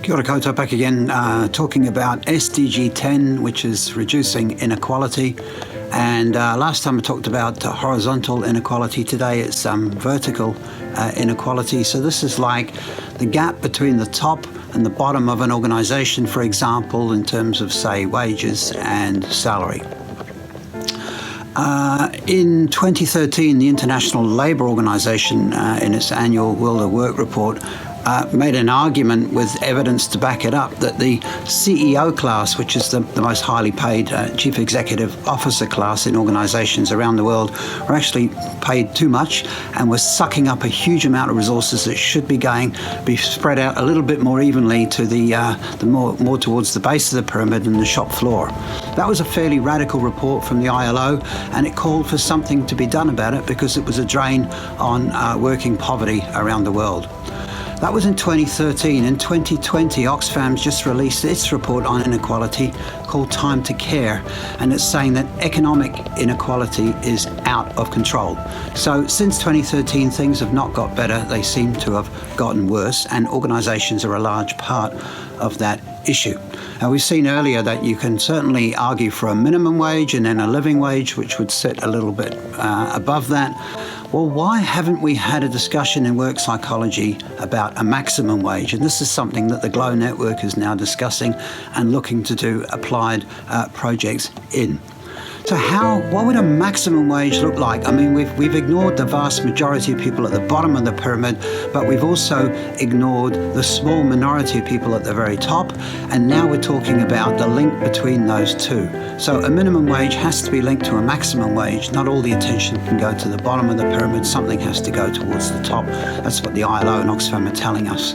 Kia ora koutou, back again, talking about SDG 10, which is reducing inequality. And last time I talked about horizontal inequality. Today it's vertical inequality. So this is like the gap between the top and the bottom of an organisation, for example, in terms of, say, wages and salary. In 2013, the International Labour Organization, in its annual World of Work report, made an argument with evidence to back it up that the CEO class, which is the most highly paid chief executive officer class in organizations around the world, were actually paid too much and were sucking up a huge amount of resources that should be spread out a little bit more evenly to the more towards the base of the pyramid and the shop floor. That was a fairly radical report from the ILO, and it called for something to be done about it because it was a drain on working poverty around the world. That was in 2013. In 2020, Oxfam's just released its report on inequality called Time to Care, and it's saying that economic inequality is out of control. So since 2013, things have not got better. They seem to have gotten worse, and organisations are a large part of that issue. Now, we've seen earlier that you can certainly argue for a minimum wage and then a living wage, which would sit a little bit above that. Well, why haven't we had a discussion in work psychology about a maximum wage? And this is something that the GLOW Network is now discussing and looking to do applied projects in. So what would a maximum wage look like? I mean, we've ignored the vast majority of people at the bottom of the pyramid, but we've also ignored the small minority of people at the very top. And now we're talking about the link between those two. So a minimum wage has to be linked to a maximum wage. Not all the attention can go to the bottom of the pyramid. Something has to go towards the top. That's what the ILO and Oxfam are telling us.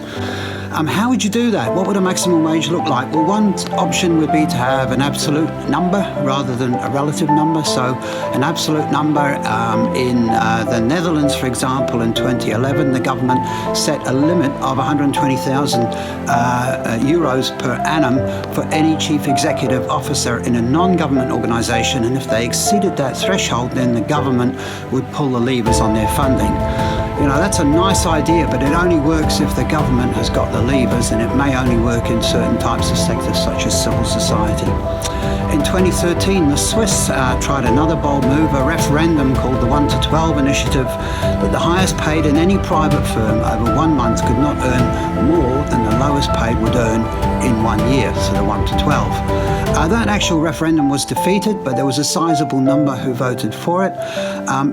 How would you do that? What would a maximum wage look like? Well, one option would be to have an absolute number rather than a relative number. So an absolute number in the Netherlands, for example, in 2011, the government set a limit of 120,000 euros per annum for any chief executive officer in a non-government organisation. And if they exceeded that threshold, then the government would pull the levers on their funding. You know, that's a nice idea, but it only works if the government has got the levers, and it may only work in certain types of sectors such as civil society. In 2013, the Swiss tried another bold move, a referendum called the 1 to 12 initiative, that the highest paid in any private firm over 1 month could not earn more than the lowest paid would earn in 1 year, so the 1 to 12. That actual referendum was defeated, but there was a sizable number who voted for it.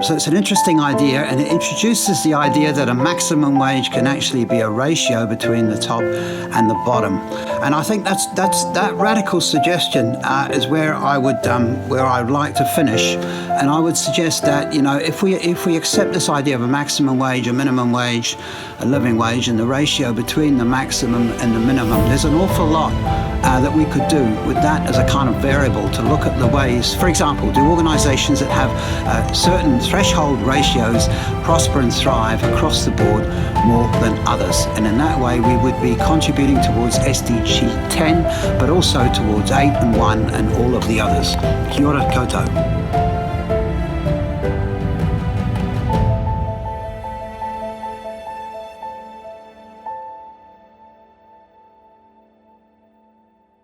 So it's an interesting idea, and it introduces the idea that a maximum wage can actually be a ratio between the top and the bottom. And I think that radical suggestion is where I would like to finish. And I would suggest that, you know, if we accept this idea of a maximum wage, a minimum wage, a living wage, and the ratio between the maximum and the minimum, there's an awful lot that we could do with that as a kind of variable to look at the ways. For example, do organisations that have certain threshold ratios prosper and thrive across the board more than others? And in that way, we would be contributing towards SDG 10, but also towards 8 and 1 and all of the others. Kia ora koutou.